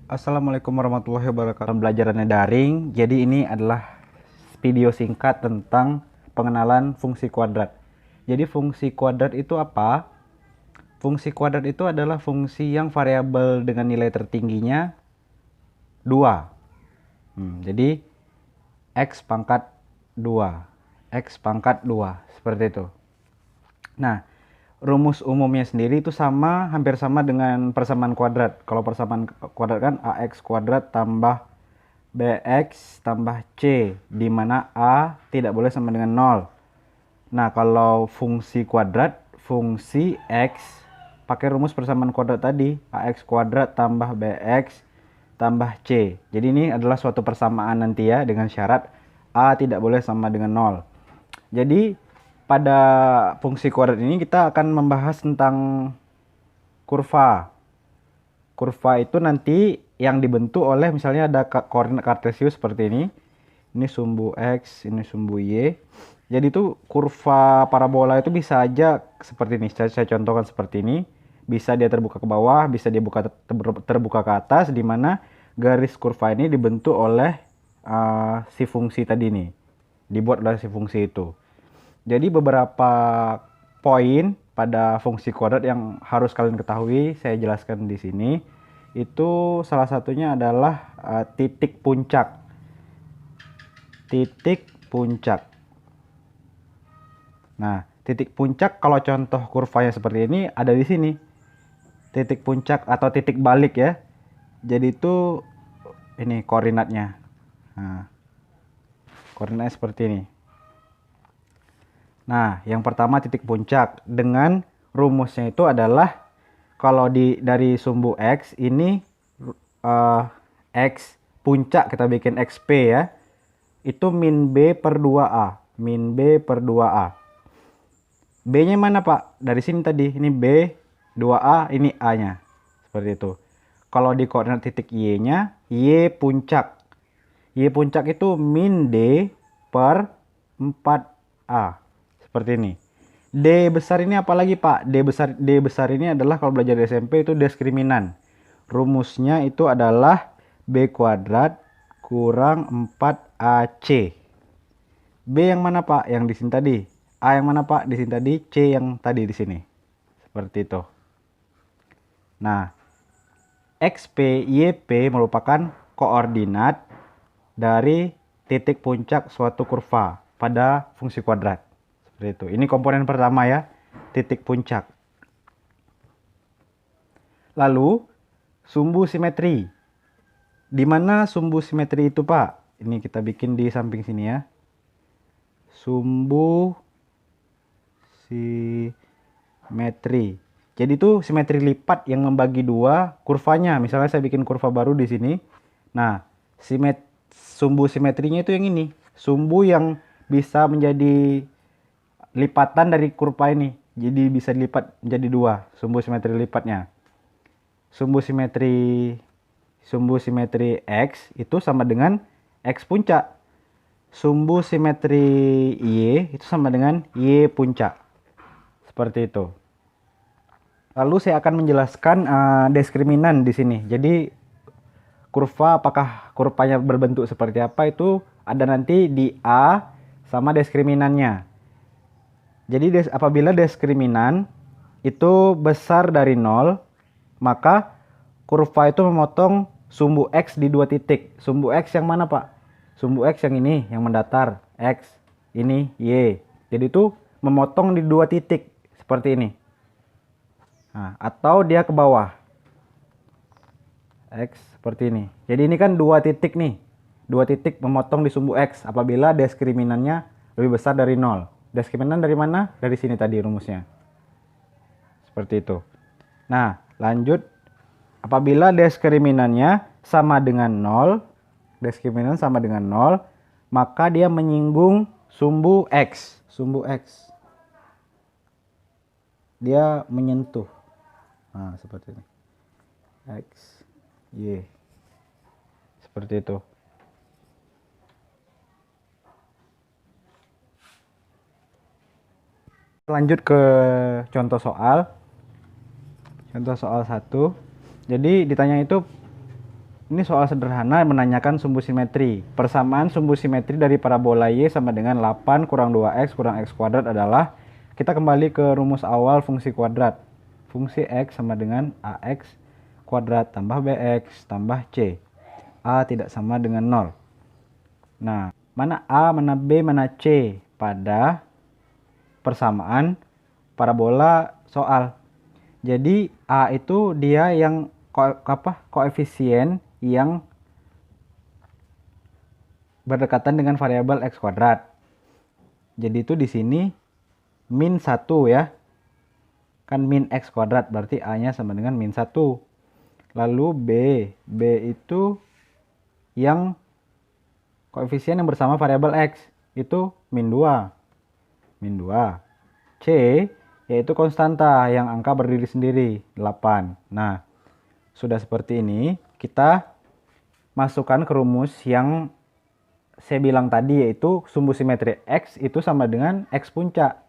Assalamualaikum warahmatullahi wabarakatuh. Pembelajarannya daring. Jadi ini adalah video singkat tentang pengenalan fungsi kuadrat. Jadi fungsi kuadrat itu apa? Fungsi kuadrat itu adalah fungsi yang variabel dengan nilai tertingginya 2. Jadi x pangkat 2. X pangkat 2. Seperti itu. Nah, rumus umumnya sendiri itu hampir sama dengan persamaan kuadrat. Kalau persamaan kuadrat kan ax kuadrat tambah bx tambah c, di mana a tidak boleh sama dengan 0. Nah, kalau fungsi kuadrat, fungsi x pakai rumus persamaan kuadrat tadi, ax kuadrat tambah bx tambah c. Jadi ini adalah suatu persamaan nanti ya, dengan syarat a tidak boleh sama dengan 0. Jadi pada fungsi kuadrat ini kita akan membahas tentang kurva. Kurva itu nanti yang dibentuk oleh misalnya ada koordinat kartesius seperti ini. Ini sumbu x, ini sumbu y. Jadi itu kurva parabola itu bisa aja seperti ini. Saya contohkan seperti ini. Bisa dia terbuka ke bawah, bisa dia terbuka ke atas, di mana garis kurva ini dibentuk oleh si fungsi tadi nih. Dibuat oleh si fungsi itu. Jadi beberapa poin pada fungsi kuadrat yang harus kalian ketahui, saya jelaskan di sini. Itu salah satunya adalah titik puncak. Titik puncak. Nah, titik puncak kalau contoh kurvanya seperti ini ada di sini. Titik puncak atau titik balik ya. Jadi itu ini koordinatnya. Nah, koordinatnya seperti ini. Nah, yang pertama titik puncak dengan rumusnya itu adalah kalau dari sumbu x ini x puncak kita bikin xp ya. Itu min b per 2a, min b per 2a. B-nya mana, Pak? Dari sini tadi. Ini b, 2a, ini a-nya. Seperti itu. Kalau di koordinat titik y-nya, y puncak. Y puncak itu min d per 4a. Seperti ini. D besar ini apalagi Pak? D besar ini adalah kalau belajar di SMP itu diskriminan. Rumusnya itu adalah B kuadrat kurang 4AC. B yang mana Pak? Yang di sini tadi. A yang mana Pak? Di sini tadi. C yang tadi di sini. Seperti itu. Nah, XP, YP merupakan koordinat dari titik puncak suatu kurva pada fungsi kuadrat. Seperti itu. Ini komponen pertama ya, titik puncak. Lalu sumbu simetri. Di mana sumbu simetri itu, Pak? Ini kita bikin di samping sini ya. Sumbu simetri. Jadi itu simetri lipat yang membagi dua kurvanya. Misalnya saya bikin kurva baru di sini. Nah, sumbu simetrinya itu yang ini. Sumbu yang bisa menjadi lipatan dari kurva ini. Jadi bisa dilipat menjadi dua, sumbu simetri lipatnya. Sumbu simetri X itu sama dengan X puncak. Sumbu simetri Y itu sama dengan Y puncak. Seperti itu. Lalu saya akan menjelaskan diskriminan di sini. Jadi kurva, apakah kurvanya berbentuk seperti apa itu ada nanti di A sama diskriminannya. Jadi apabila diskriminan itu besar dari 0, maka kurva itu memotong sumbu X di dua titik. Sumbu X yang mana Pak? Sumbu X yang ini, yang mendatar. X, ini Y. Jadi itu memotong di dua titik. Seperti ini. Nah, atau dia ke bawah. X seperti ini. Jadi ini kan dua titik nih. Dua titik memotong di sumbu X apabila diskriminannya lebih besar dari 0. Diskriminan dari mana? Dari sini tadi rumusnya. Seperti itu. Nah, lanjut. Apabila diskriminannya sama dengan 0, diskriminan sama dengan 0, maka dia menyinggung sumbu X. Sumbu X. Dia menyentuh. Nah, seperti ini. X, Y. Seperti itu. Lanjut ke contoh soal. Contoh soal 1. Jadi ditanya itu Ini soal sederhana menanyakan sumbu simetri. Persamaan sumbu simetri dari parabola Y sama dengan 8 kurang 2x kurang x kuadrat adalah, kita kembali ke rumus awal fungsi kuadrat. Fungsi x sama dengan ax kuadrat tambah bx tambah c. A tidak sama dengan 0. Nah, mana A, mana B, mana C pada persamaan parabola soal. Jadi A itu dia yang koefisien yang berdekatan dengan variabel x kuadrat. Jadi itu di sini min 1 ya. Kan min x kuadrat berarti A-nya sama dengan min 1. Lalu B itu yang koefisien yang bersama variabel x, itu min 2. Min 2. C yaitu konstanta yang angka berdiri sendiri, 8. Nah, sudah seperti ini, kita masukkan ke rumus yang saya bilang tadi, yaitu sumbu simetri X itu sama dengan X puncak.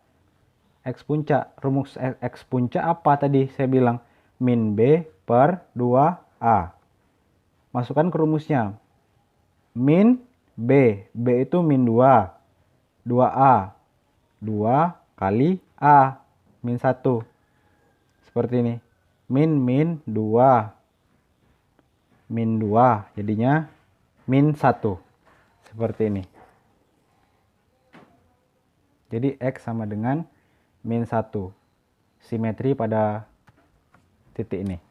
X puncak, rumus X puncak apa tadi saya bilang? Min B per 2A. Masukkan ke rumusnya. Min B, B itu min 2. 2A. 2 kali A, min 1. Seperti ini. Min 2. Min 2, jadinya min 1. Seperti ini. Jadi X sama dengan min 1. Simetri pada titik ini.